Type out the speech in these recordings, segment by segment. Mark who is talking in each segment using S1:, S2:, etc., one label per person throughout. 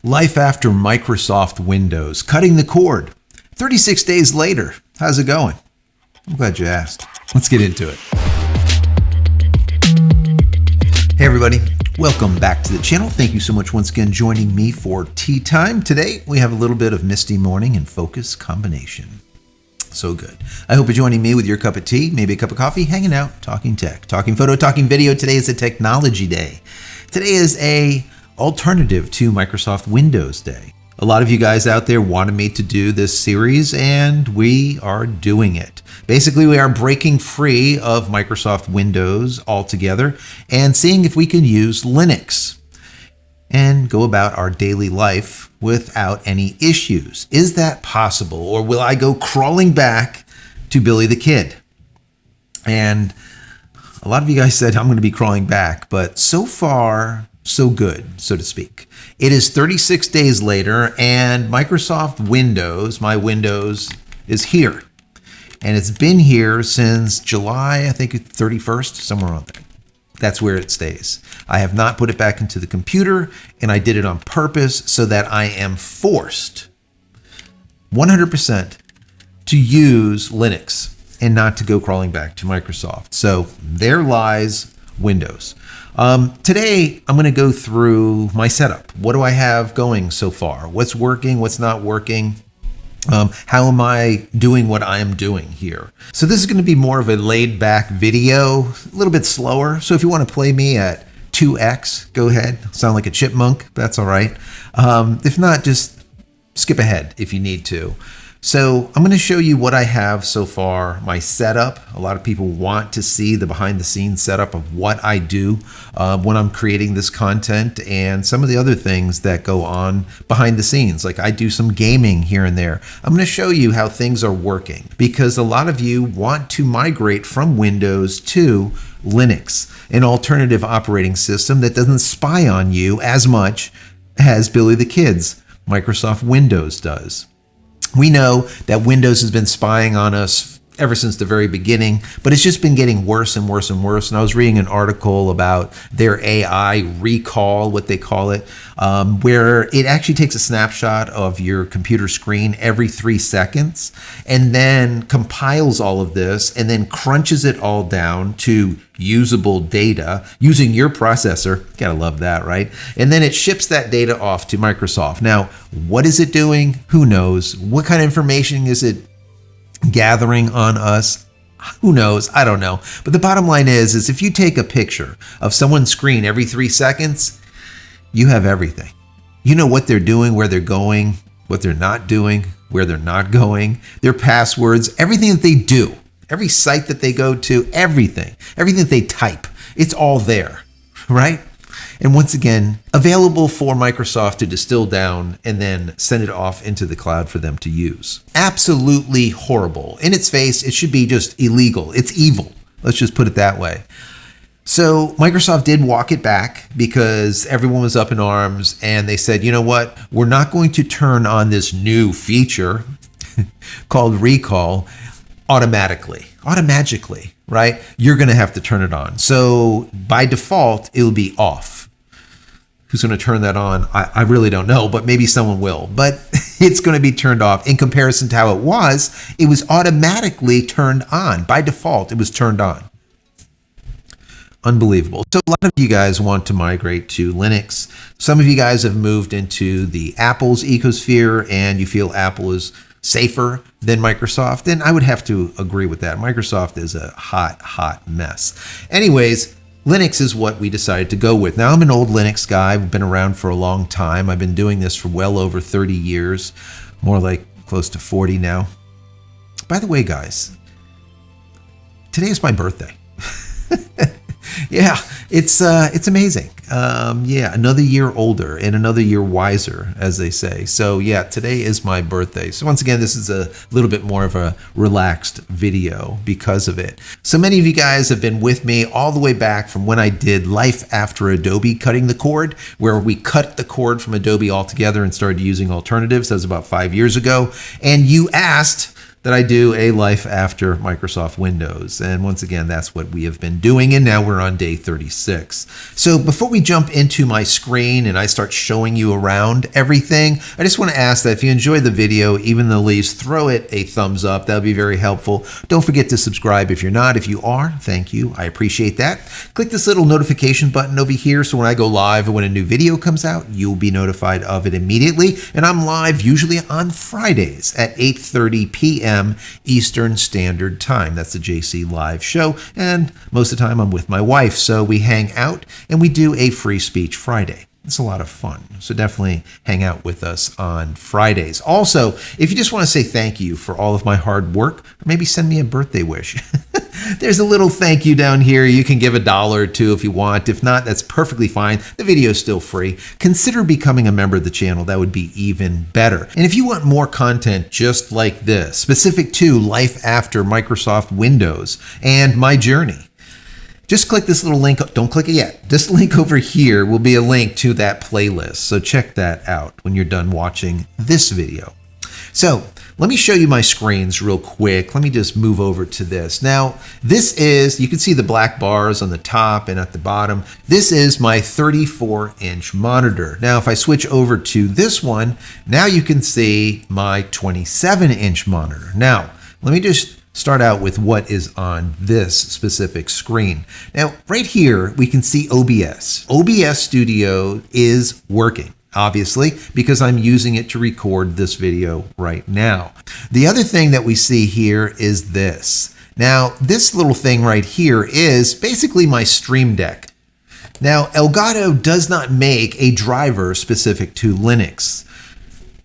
S1: Life after Microsoft Windows, cutting the cord. 36 days later, how's it going? I'm glad you asked. Let's get into it. Hey everybody, welcome back to the channel. Thank you so much once again joining me for tea time. Today we have a little bit of misty morning and focus combination. So good. I hope you're joining me with your cup of tea, maybe a cup of coffee, hanging out, talking tech, talking photo, talking video. Today is a technology day. Today is a alternative to Microsoft Windows Day. A lot of you guys out there wanted me to do this series, and we are doing it. Basically, we are breaking free of Microsoft Windows altogether and seeing if we can use Linux and go about our daily life without any issues. Is that possible? Or will I go crawling back to Billy the Kid? And a lot of you guys said I'm going to be crawling back, but so far, so good, so to speak. It is 36 days later, and Microsoft Windows, my Windows, is here. And it's been here since July, I think 31st, somewhere around there. That's where it stays. I have not put it back into the computer, and I did it on purpose so that I am forced 100% to use Linux and not to go crawling back to Microsoft. So there lies Windows. Today, I'm going to go through my setup. What do I have going so far? What's working? What's not working? How am I doing what I am doing here? So this is going to be more of a laid back video, a little bit slower. So if you want to play me at 2x, go ahead. Sound like a chipmunk. That's all right. If not, just skip ahead if you need to. So I'm going to show you what I have so far, my setup. A lot of people want to see the behind the scenes setup of what I do when I'm creating this content and some of the other things that go on behind the scenes. Like I do some gaming here and there. I'm going to show you how things are working because a lot of you want to migrate from Windows to Linux, an alternative operating system that doesn't spy on you as much as Billy the Kid's Microsoft Windows does. We know that Windows has been spying on us ever since the very beginning, but it's just been getting worse and worse and worse. And I was reading an article about their AI recall, what they call it, where it actually takes a snapshot of your computer screen every 3 seconds and then compiles all of this and then crunches it all down to usable data using your processor. Gotta love that, right? And then it ships that data off to Microsoft. Now, what is it doing? Who knows? What kind of information is it gathering on us? Who knows? I don't know. But the bottom line is if you take a picture of someone's screen every 3 seconds, you have everything. You know what they're doing, where they're going, what they're not doing, where they're not going, their passwords, everything that they do, every site that they go to, everything that they type, it's all there, right? And once again, available for Microsoft to distill down and then send it off into the cloud for them to use. Absolutely horrible. In its face, it should be just illegal. It's evil. Let's just put it that way. So Microsoft did walk it back because everyone was up in arms and they said, you know what? We're not going to turn on this new feature called recall automatically, right? You're going to have to turn it on. So by default, it'll be off. Who's going to turn that on? I really don't know, but maybe someone will. But it's going to be turned off in comparison to how it was automatically turned on. By default, it was turned on. Unbelievable. So a lot of you guys want to migrate to Linux. Some of you guys have moved into the Apple's ecosphere and you feel Apple is safer than Microsoft. And I would have to agree with that. Microsoft is a hot mess. Anyways, Linux is what we decided to go with. Now, I'm an old Linux guy. I've been around for a long time. I've been doing this for well over 30 years, more like close to 40 now. By the way, guys, today is my birthday. Yeah, it's amazing. Yeah, another year older and another year wiser, as they say. So yeah, today is my birthday. So once again, this is a little bit more of a relaxed video because of it. So many of you guys have been with me all the way back from when I did Life After Adobe Cutting the Cord, where we cut the cord from Adobe altogether and started using alternatives. That was about 5 years ago. And you asked that I do a life after Microsoft Windows. And once again, that's what we have been doing. And now we're on day 36. So before we jump into my screen and I start showing you around everything, I just want to ask that if you enjoy the video, even the least, throw it a thumbs up. That would be very helpful. Don't forget to subscribe if you're not. If you are, thank you. I appreciate that. Click this little notification button over here so when I go live or when a new video comes out, you'll be notified of it immediately. And I'm live usually on Fridays at 8:30 p.m. Eastern Standard Time. That's the JC Live show. And most of the time I'm with my wife. So we hang out and we do a Free Speech Friday. It's a lot of fun. So definitely hang out with us on Fridays. Also, if you just want to say thank you for all of my hard work, or maybe send me a birthday wish. There's a little thank you down here. You can give $1 or $2 if you want. If not, that's perfectly fine. The video is still free. Consider becoming a member of the channel. That would be even better. And if you want more content just like this, specific to life after Microsoft Windows and my journey, just click this little link. Don't click it yet. This link over here will be a link to that playlist. So check that out when you're done watching this video. So let me show you my screens real quick. Let me just move over to this. Now, this is, you can see the black bars on the top and at the bottom. This is my 34-inch monitor. Now, if I switch over to this one, now you can see my 27-inch monitor. Now, let me just start out with what is on this specific screen. Now, right here, we can see OBS. OBS Studio is working, obviously, because I'm using it to record this video right now. The other thing that we see here is this. Now, this little thing right here is basically my Stream Deck. Now, Elgato does not make a driver specific to Linux.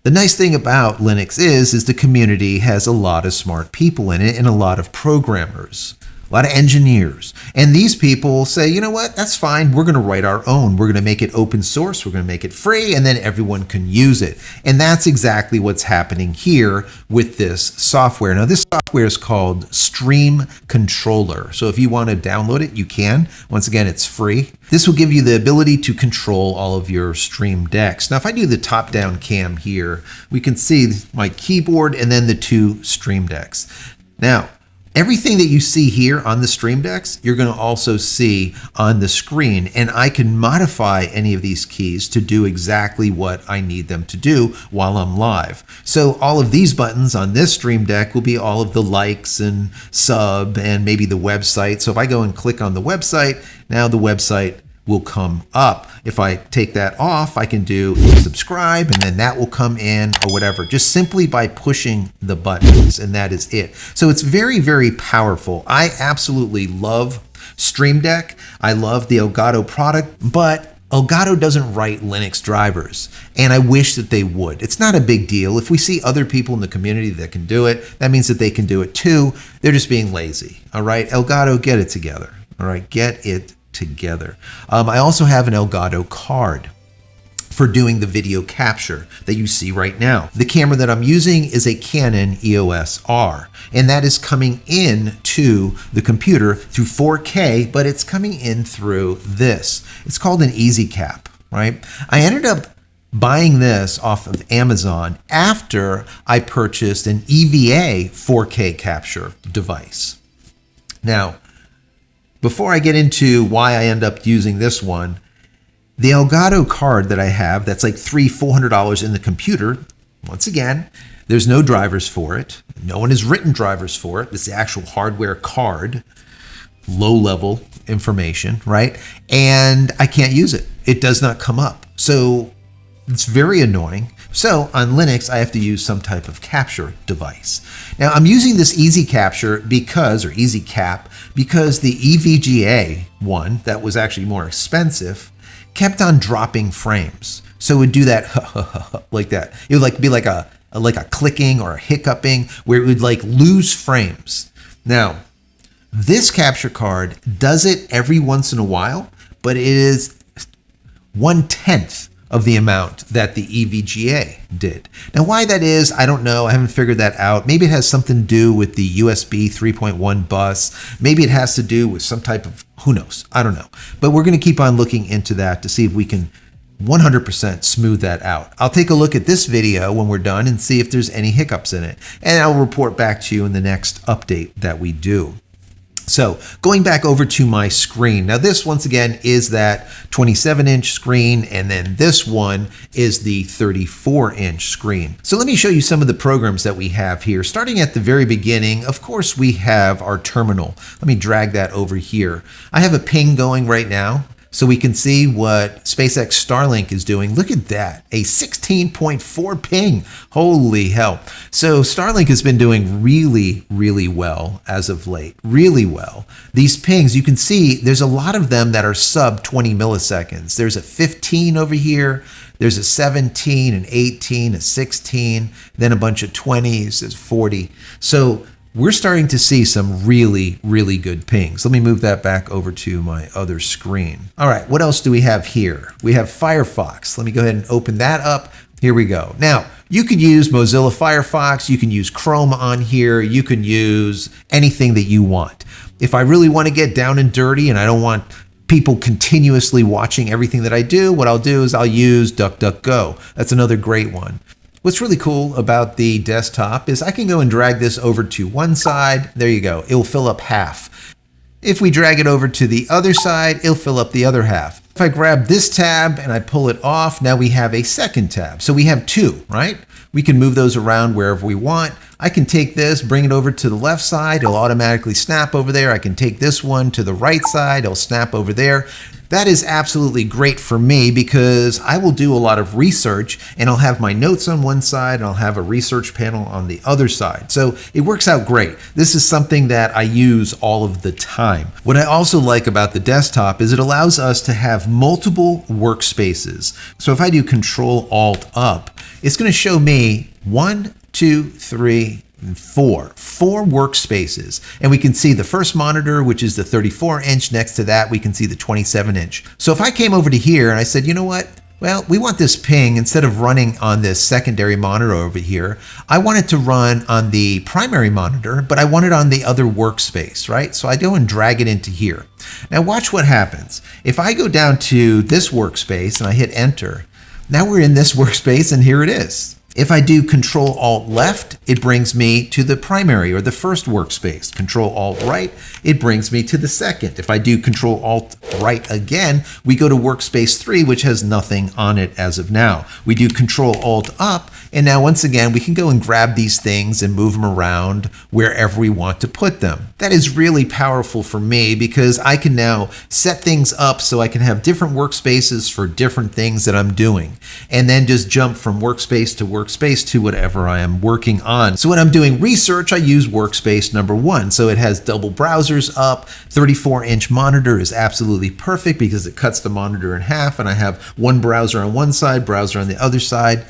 S1: The nice thing about Linux is the community has a lot of smart people in it and a lot of programmers, a lot of engineers. And these people say, you know what, that's fine. We're going to write our own. We're going to make it open source. We're going to make it free, and then everyone can use it. And that's exactly what's happening here with this software. Now, this software is called Stream Controller. So if you want to download it, you can. Once again, it's free. This will give you the ability to control all of your Stream Decks. Now, if I do the top-down cam here, we can see my keyboard and then the two Stream Decks. Now, everything that you see here on the Stream Decks, you're going to also see on the screen, and I can modify any of these keys to do exactly what I need them to do while I'm live. So all of these buttons on this Stream Deck will be all of the likes and sub and maybe the website. So if I go and click on the website, now the website will come up. If I take that off, I can do subscribe and then that will come in or whatever, just simply by pushing the buttons, and that is it. So it's very, very powerful. I absolutely love Stream Deck. I love the Elgato product, but Elgato doesn't write Linux drivers, and I wish that they would. It's not a big deal. If we see other people in the community that can do it, that means that they can do it too. They're just being lazy. All right, Elgato, get it together. All right, get it together. I also have an Elgato card for doing the video capture that you see right now. The camera that I'm using is a Canon EOS R, and that is coming in to the computer through 4K, but it's coming in through this. It's called an Easy Cap, right? I ended up buying this off of Amazon after I purchased an EVA 4K capture device. Now, before I get into why I end up using this one, the Elgato card that I have, that's like $300-400 in the computer, once again, there's no drivers for it. No one has written drivers for it. It's the actual hardware card, low-level information, right? And I can't use it. It does not come up. So it's very annoying. So on Linux, I have to use some type of capture device. Now I'm using this Easy Capture because, or Easy Cap, because the EVGA one that was actually more expensive kept on dropping frames. So it would do that like that. It would like be like a clicking or a hiccuping where it would like lose frames. Now, this capture card does it every once in a while, but it is 1/10 of the amount that the EVGA did. Now, why that is, I don't know. I haven't figured that out. Maybe it has something to do with the USB 3.1 bus. Maybe it has to do with some type of, who knows? I don't know. But we're going to keep on looking into that to see if we can 100% smooth that out. I'll take a look at this video when we're done and see if there's any hiccups in it. And I'll report back to you in the next update that we do. So going back over to my screen. Now this, once again, is that 27-inch screen, and then this one is the 34-inch screen. So let me show you some of the programs that we have here. Starting at the very beginning, of course, we have our terminal. Let me drag that over here. I have a ping going right now, so we can see what SpaceX Starlink is doing. Look at that, a 16.4 ping. Holy hell. So Starlink has been doing really, really well as of late, really well. These pings, you can see there's a lot of them that are sub 20 milliseconds. There's a 15 over here. There's a 17, an 18, a 16, then a bunch of 20s, there's 40. So we're starting to see some really, really good pings. Let me move that back over to my other screen. All right, what else do we have here? We have Firefox. Let me go ahead and open that up. Here we go. Now, you could use Mozilla Firefox, you can use Chrome on here, you can use anything that you want. If I really want to get down and dirty and I don't want people continuously watching everything that I do, what I'll do is I'll use DuckDuckGo. That's another great one. What's really cool about the desktop is I can go and drag this over to one side. There you go. It'll fill up half. If we drag it over to the other side, it'll fill up the other half. If I grab this tab and I pull it off, now we have a second tab. So we have two, right? We can move those around wherever we want. I can take this, bring it over to the left side. It'll automatically snap over there. I can take this one to the right side. It'll snap over there. That is absolutely great for me because I will do a lot of research and I'll have my notes on one side and I'll have a research panel on the other side. So it works out great. This is something that I use all of the time. What I also like about the desktop is it allows us to have multiple workspaces. So if I do Control-Alt up, it's going to show me 1, 2, 3, and 4 workspaces. And we can see the first monitor, which is the 34-inch. Next to that, we can see the 27-inch. So if I came over to here and I said, you know what? Well, we want this ping, instead of running on this secondary monitor over here, I want it to run on the primary monitor, but I want it on the other workspace, right? So I go and drag it into here. Now watch what happens. If I go down to this workspace and I hit enter, now we're in this workspace and here it is. If I do Control-Alt left, it brings me to the primary or the first workspace. Control-Alt right, it brings me to the second. If I do Control-Alt right again, we go to workspace 3, which has nothing on it as of now. We do Control-Alt up, and now once again, we can go and grab these things and move them around wherever we want to put them. That is really powerful for me because I can now set things up so I can have different workspaces for different things that I'm doing, and then just jump from workspace to workspace to whatever I am working on. So when I'm doing research, I use workspace number 1. So it has double browsers up. 34-inch monitor is absolutely perfect because it cuts the monitor in half and I have one browser on one side, browser on the other side.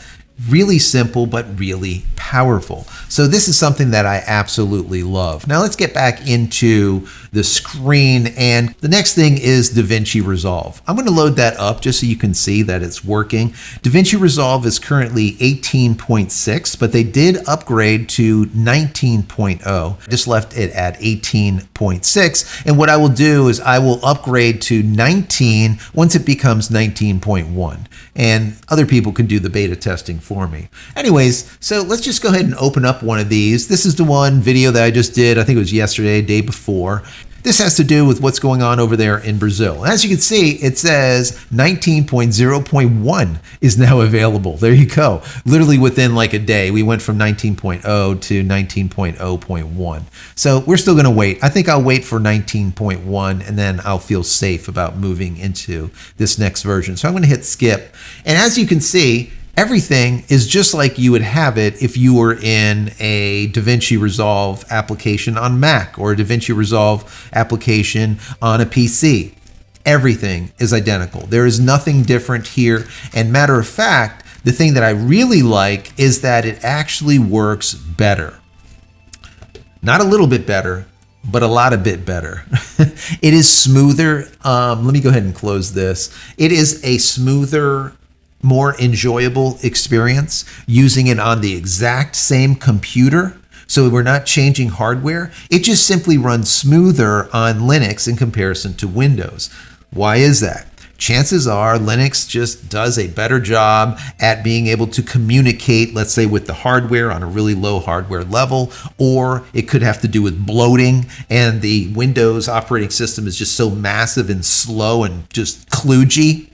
S1: Really simple, but really powerful. So this is something that I absolutely love. Now let's get back into the screen, and the next thing is DaVinci Resolve. I'm going to load that up just so you can see that it's working. DaVinci Resolve is currently 18.6, but they did upgrade to 19.0. Just left it at 18.6, and what I will do is I will upgrade to 19 once it becomes 19.1, and other people can do the beta testing for me. Anyways, so let's just go ahead and open up one of these. This is the one video that I just did. I think it was yesterday, day before. This has to do with what's going on over there in Brazil. As you can see, it says 19.0.1 is now available. There you go. Literally within like a day, we went from 19.0 to 19.0.1. So we're still going to wait. I think I'll wait for 19.1 and then I'll feel safe about moving into this next version. So I'm going to hit skip. And as you can see, everything is just like you would have it if you were in a DaVinci Resolve application on Mac or a DaVinci Resolve application on a PC. Everything is identical. There is nothing different here. And matter of fact, the thing that I really like is that it actually works better. Not a little bit better, but a lot of bit better. It is smoother. Let me go ahead and close this. It is a smoother, more enjoyable experience using it on the exact same computer. So we're not changing hardware. It just simply runs smoother on Linux in comparison to Windows. Why is that? chances are Linux just does a better job at being able to communicate, let's say, with the hardware on a really low hardware level, or it could have to do with bloating, and the Windows operating system is just so massive and slow and just kludgy,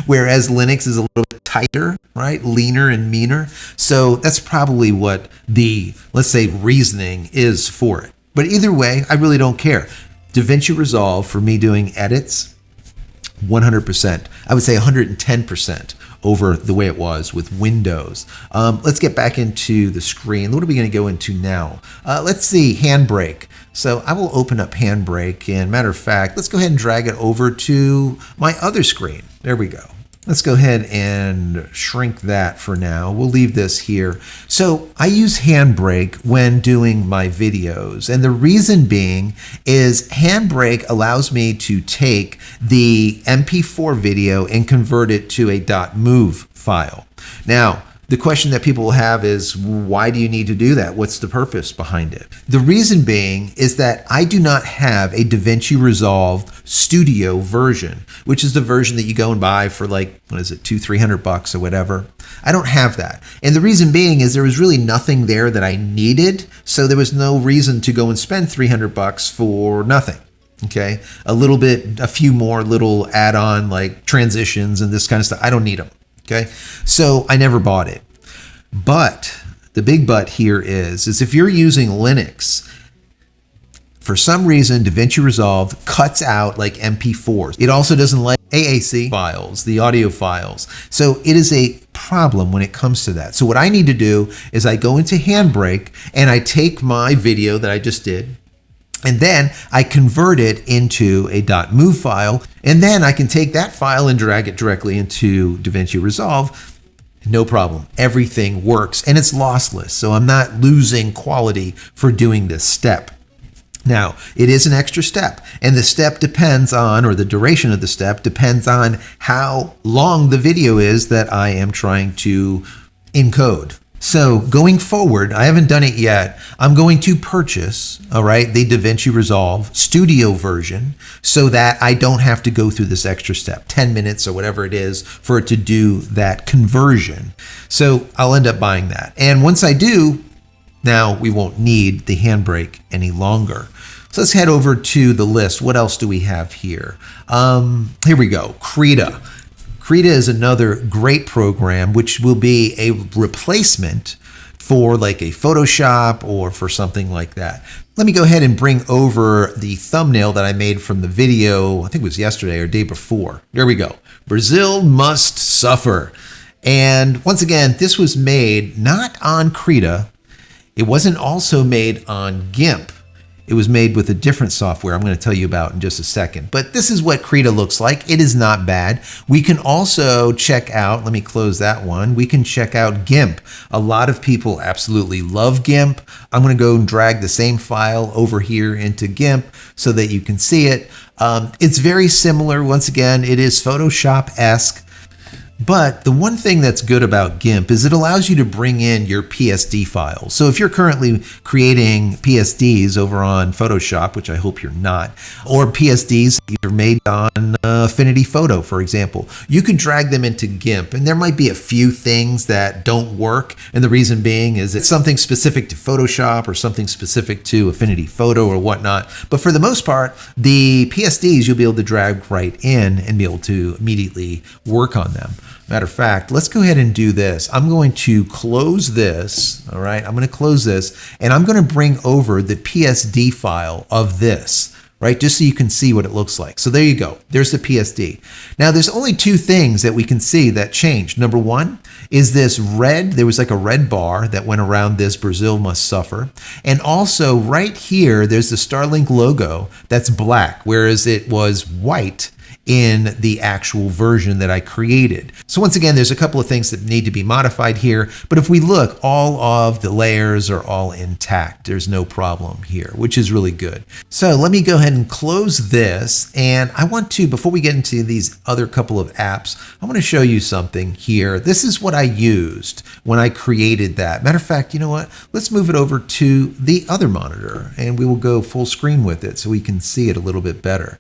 S1: whereas Linux is a little bit tighter, right? Leaner and meaner. So that's probably what the, let's say, reasoning is for it. But either way, I really don't care. DaVinci Resolve, for me doing edits, 100%. I would say 110% over the way it was with Windows. Let's get back into the screen. What are we going to go into now? Let's see, Handbrake. So I will open up Handbrake, and matter of fact, let's go ahead and drag it over to my other screen. There we go. Let's go ahead and shrink that for now. We'll leave this here. So I use Handbrake when doing my videos. And the reason being is Handbrake allows me to take the MP4 video and convert it to a .mov file. Now, the question that people will have is, why do you need to do that? What's the purpose behind it? The reason being is that I do not have a DaVinci Resolve Studio version, which is the version that you go and buy for like, what is it, $200-300 or whatever. I don't have that. And the reason being is there was really nothing there that I needed. So there was no reason to go and spend $300 for nothing. Okay. A few more little add-on like transitions and this kind of stuff. I don't need them. Okay, so I never bought it. But the big but here is if you're using Linux, for some reason, DaVinci Resolve cuts out like MP4s. It also doesn't like AAC files, the audio files. So it is a problem when it comes to that. So what I need to do is I go into Handbrake and I take my video that I just did, and then I convert it into a .mov file, and then I can take that file and drag it directly into DaVinci Resolve. No problem. Everything works, and it's lossless, so I'm not losing quality for doing this step. Now, it is an extra step, and the step depends on, or the duration of the step depends on how long the video is that I am trying to encode. So going forward, I haven't done it yet. I'm going to purchase, the DaVinci Resolve Studio version so that I don't have to go through this extra step, 10 minutes or whatever it is for it to do that conversion. So I'll end up buying that. And once I do, now we won't need the Handbrake any longer. So let's head over to the list. What else do we have here? Here we go, Krita. Krita is another great program, which will be a replacement for like a Photoshop or for something like that. Let me go ahead and bring over the thumbnail that I made from the video, I think it was yesterday or day before. There we go. Brazil must suffer. And once again, this was made not on Krita. It wasn't also made on GIMP. It was made with a different software I'm going to tell you about in just a second. But this is what Krita looks like. It is not bad. We can also check out, let me close that one. We can check out GIMP. A lot of people absolutely love GIMP. I'm going to go and drag the same file over here into GIMP so that you can see it. It's very similar. Once again, it is Photoshop-esque. But the one thing that's good about GIMP is it allows you to bring in your PSD files. So if you're currently creating PSDs over on Photoshop, which I hope you're not, or PSDs you're made on Affinity Photo, for example, you can drag them into GIMP. And there might be a few things that don't work. And the reason being is it's something specific to Photoshop or something specific to Affinity Photo or whatnot. But for the most part, the PSDs you'll be able to drag right in and be able to immediately work on them. Matter of fact, let's go ahead and do this. I'm going to close this, all right? I'm going to close this, and I'm going to bring over the PSD file of this, right? Just so you can see what it looks like. So there you go. There's the PSD. Now, there's only two things that we can see that changed. Number one is this red. There was like a red bar that went around this Brazil must suffer. And also right here, there's the Starlink logo that's black, whereas it was white in the actual version that I created. So once again, there's a couple of things that need to be modified here, but if we look, all of the layers are all intact. There's no problem here, which is really good. So let me go ahead and close this, and I want to, before we get into these other couple of apps, I want to show you something here. This is what I used when I created that. Matter of fact, you know what? Let's move it over to the other monitor, and we will go full screen with it so we can see it a little bit better.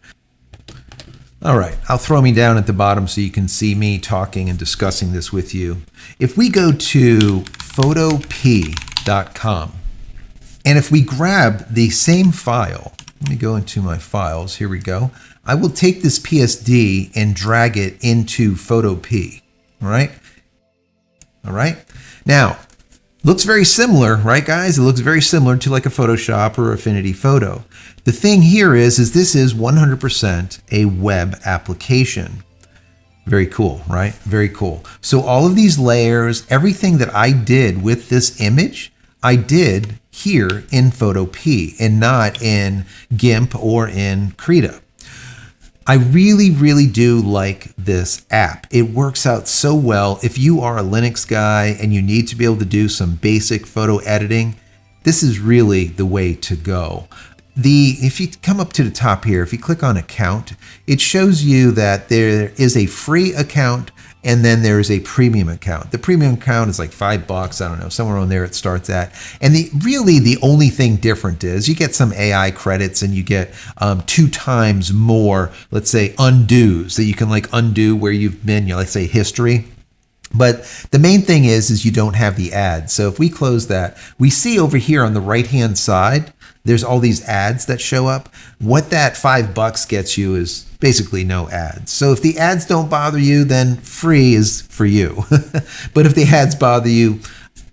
S1: All right, I'll throw me down at the bottom so you can see me talking and discussing this with you. If we go to photop.com, and if we grab the same file, let me go into my files, here we go. I will take this PSD and drag it into Photop, all right? All right, now, looks very similar, right guys? It looks very similar to like a Photoshop or Affinity Photo. The thing here is this is 100% a web application. Very cool, right? Very cool. So all of these layers, everything that I did with this image, I did here in Photop and not in GIMP or in Krita. I really, really do like this app. It works out so well. If you are a Linux guy and you need to be able to do some basic photo editing, this is really the way to go. If you come up to the top here, if you click on account, it shows you that there is a free account and then there is a premium account. The premium account is like $5, I don't know, somewhere on there it starts at. And really the only thing different is you get some AI credits and you get 2 times more, let's say, undos that you can like undo where you've been, let's say history. But the main thing is you don't have the ads. So if we close that, we see over here on the right-hand side, there's all these ads that show up. What that $5 gets you is basically no ads. So if the ads don't bother you, then free is for you. But if the ads bother you,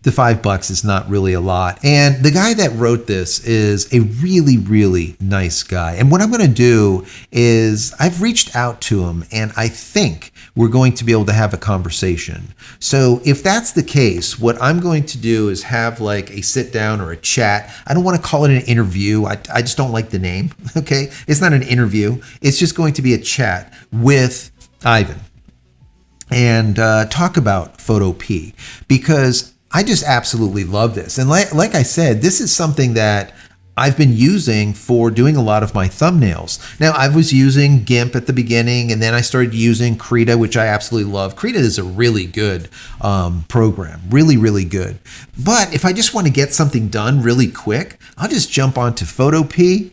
S1: the $5 is not really a lot. And the guy that wrote this is a really, really nice guy. And what I'm going to do is I've reached out to him and I think we're going to be able to have a conversation. So if that's the case, what I'm going to do is have like a sit down or a chat. I don't want to call it an interview. I just don't like the name. Okay. It's not an interview. It's just going to be a chat with Ivan and talk about Photop because I just absolutely love this. And like I said, this is something that I've been using for doing a lot of my thumbnails. Now, I was using GIMP at the beginning, and then I started using Krita, which I absolutely love. Krita is a really good program, really, really good. But if I just want to get something done really quick, I'll just jump onto Photop,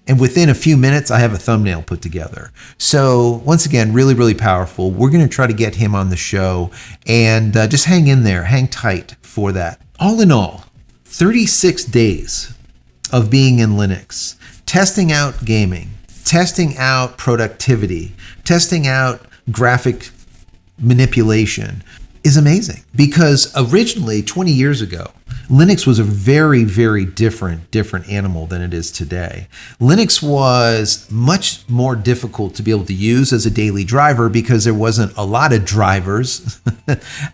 S1: and within a few minutes, I have a thumbnail put together. So once again, really, really powerful. We're going to try to get him on the show and just hang in there, hang tight for that. All in all, 36 days of being in Linux, testing out gaming, testing out productivity, testing out graphic manipulation is amazing because originally 20 years ago, Linux was a very, very different animal than it is today. Linux was much more difficult to be able to use as a daily driver because there wasn't a lot of drivers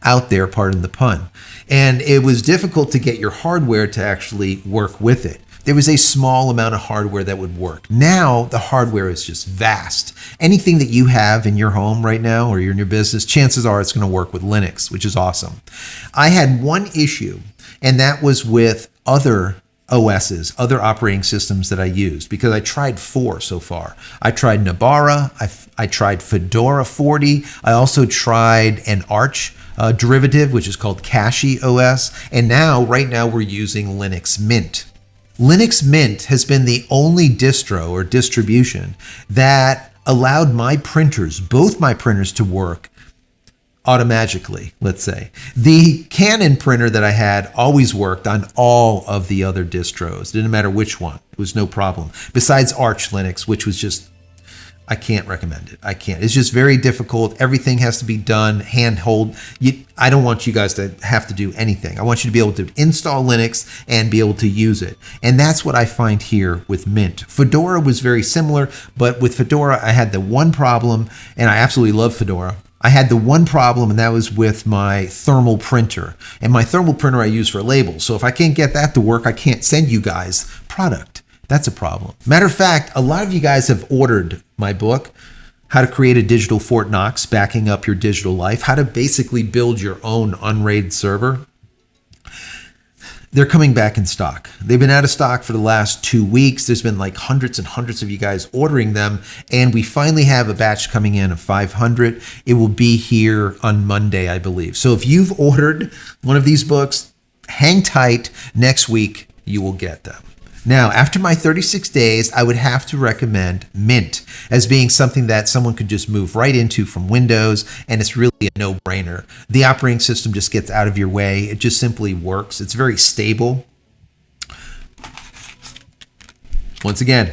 S1: out there, pardon the pun. And it was difficult to get your hardware to actually work with it. There was a small amount of hardware that would work. Now the hardware is just vast. Anything that you have in your home right now or you're in your business, chances are it's going to work with Linux, which is awesome. I had one issue, and that was with other OSs, other operating systems that I used, because I tried 4 so far. I tried Nabara, I tried Fedora 40, I also tried an Arch derivative, which is called Cashy OS, and right now we're using Linux Mint. Linux Mint has been the only distro or distribution that allowed my printers, both my printers, to work automatically, let's say. The Canon printer that I had always worked on all of the other distros. It didn't matter which one. It was no problem. Besides Arch Linux, which was just, I can't recommend it. I can't. It's just very difficult. Everything has to be done handhold. I don't want you guys to have to do anything. I want you to be able to install Linux and be able to use it. And that's what I find here with Mint. Fedora was very similar, but with Fedora, I had the one problem, and I absolutely love Fedora. I had the one problem, and that was with my thermal printer. And my thermal printer I use for labels. So if I can't get that to work, I can't send you guys product. That's a problem. Matter of fact, a lot of you guys have ordered my book, How to Create a Digital Fort Knox, Backing Up Your Digital Life, how to basically build your own unraid server. They're coming back in stock. They've been out of stock for the last 2 weeks. There's been like hundreds and hundreds of you guys ordering them. And we finally have a batch coming in of 500. It will be here on Monday, I believe. So if you've ordered one of these books, hang tight. Next week, you will get them. Now, after my 36 days, I would have to recommend Mint as being something that someone could just move right into from Windows, and it's really a no-brainer. The operating system just gets out of your way. It just simply works. It's very stable. Once again,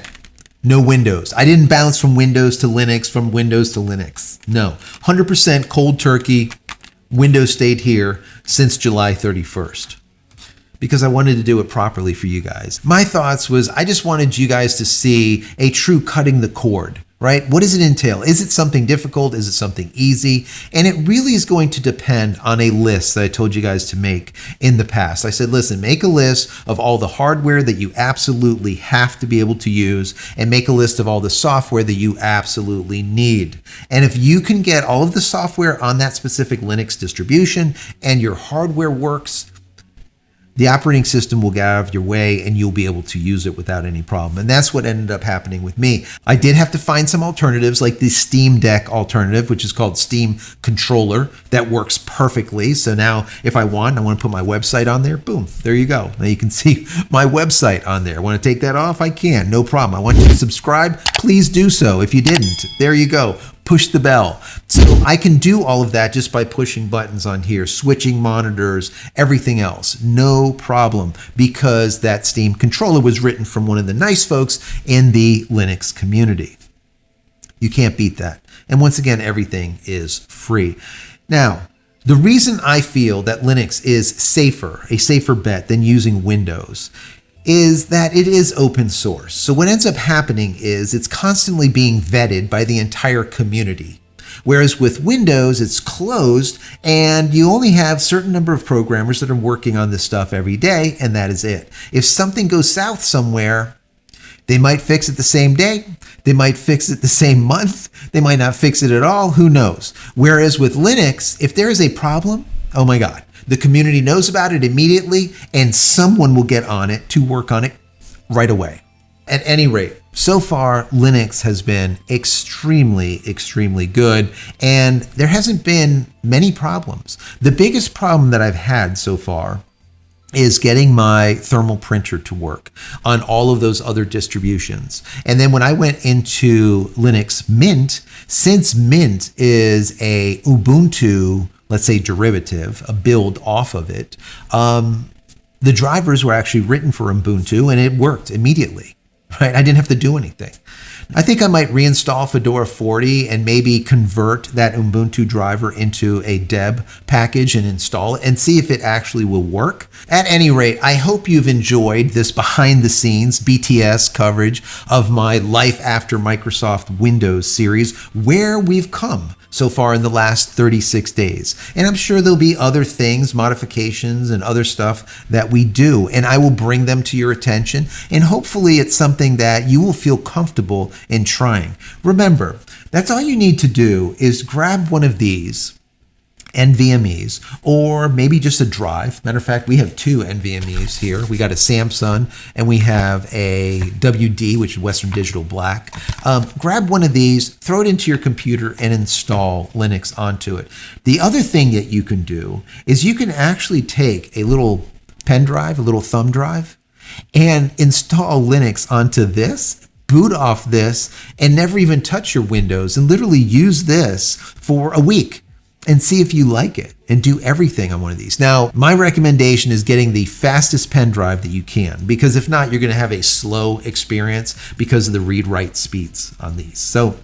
S1: no Windows. I didn't bounce from Windows to Linux, from Windows to Linux. No, 100% cold turkey. Windows stayed here since July 31st. Because I wanted to do it properly for you guys. My thoughts was I just wanted you guys to see a true cutting the cord, right? What does it entail? Is it something difficult? Is it something easy? And it really is going to depend on a list that I told you guys to make in the past. I said, listen, make a list of all the hardware that you absolutely have to be able to use, and make a list of all the software that you absolutely need. And if you can get all of the software on that specific Linux distribution and your hardware works, the operating system will get out of your way and you'll be able to use it without any problem. And that's what ended up happening with me. I did have to find some alternatives, like the Steam Deck alternative, which is called Steam Controller, that works perfectly. So now if I want to put my website on there, boom, there you go. Now you can see my website on there. Want to take that off? I can, no problem. I want you to subscribe. Please do so. If you didn't, there you go. Push the bell. So I can do all of that just by pushing buttons on here, switching monitors, everything else. No problem, because that Steam controller was written from one of the nice folks in the Linux community. You can't beat that. And once again, everything is free. Now, the reason I feel that Linux is a safer bet than using Windows, is that it is open source. So what ends up happening is it's constantly being vetted by the entire community. Whereas with Windows, it's closed and you only have a certain number of programmers that are working on this stuff every day, and that is it. If something goes south somewhere, they might fix it the same day, they might fix it the same month, they might not fix it at all, who knows? Whereas with Linux, if there is a problem, oh my God, the community knows about it immediately, and someone will get on it to work on it right away. At any rate, so far, Linux has been extremely, extremely good, and there hasn't been many problems. The biggest problem that I've had so far is getting my thermal printer to work on all of those other distributions. And then when I went into Linux Mint, since Mint is a Ubuntu, let's say, derivative, a build off of it, the drivers were actually written for Ubuntu and it worked immediately, right? I didn't have to do anything. I think I might reinstall Fedora 40 and maybe convert that Ubuntu driver into a deb package and install it and see if it actually will work. At any rate, I hope you've enjoyed this behind the scenes BTS coverage of my Life After Microsoft Windows series, where we've come so far in the last 36 days. And I'm sure there'll be other things, modifications and other stuff that we do, and I will bring them to your attention, and hopefully it's something that you will feel comfortable in trying. Remember, that's all you need to do is grab one of these NVMEs, or maybe just a drive. Matter of fact, we have two NVMEs here. We got a Samsung and we have a WD, which is Western Digital Black. Grab one of these, throw it into your computer and install Linux onto it. The other thing that you can do is you can actually take a little pen drive, a little thumb drive, and install Linux onto this, boot off this, and never even touch your Windows, and literally use this for a week and see if you like it, and do everything on one of these. Now, my recommendation is getting the fastest pen drive that you can, because if not, you're gonna have a slow experience because of the read-write speeds on these. So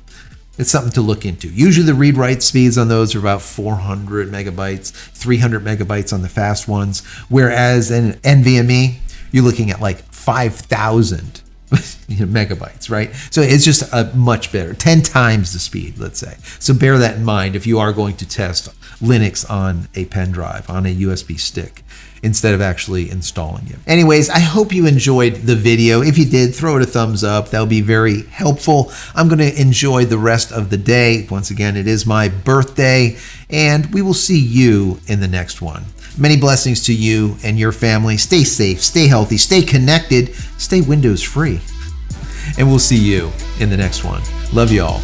S1: it's something to look into. Usually the read-write speeds on those are about 400 megabytes, 300 megabytes on the fast ones, whereas in NVMe, you're looking at like 5,000 megabytes, right? So it's just a much better, 10 times the speed, let's say. So bear that in mind if you are going to test Linux on a pen drive, on a USB stick, instead of actually installing it. Anyways, I hope you enjoyed the video. If you did, throw it a thumbs up. That'll be very helpful. I'm going to enjoy the rest of the day. Once again, it is my birthday, and we will see you in the next one. Many blessings to you and your family. Stay safe, stay healthy, stay connected, stay Windows free. And we'll see you in the next one. Love you all.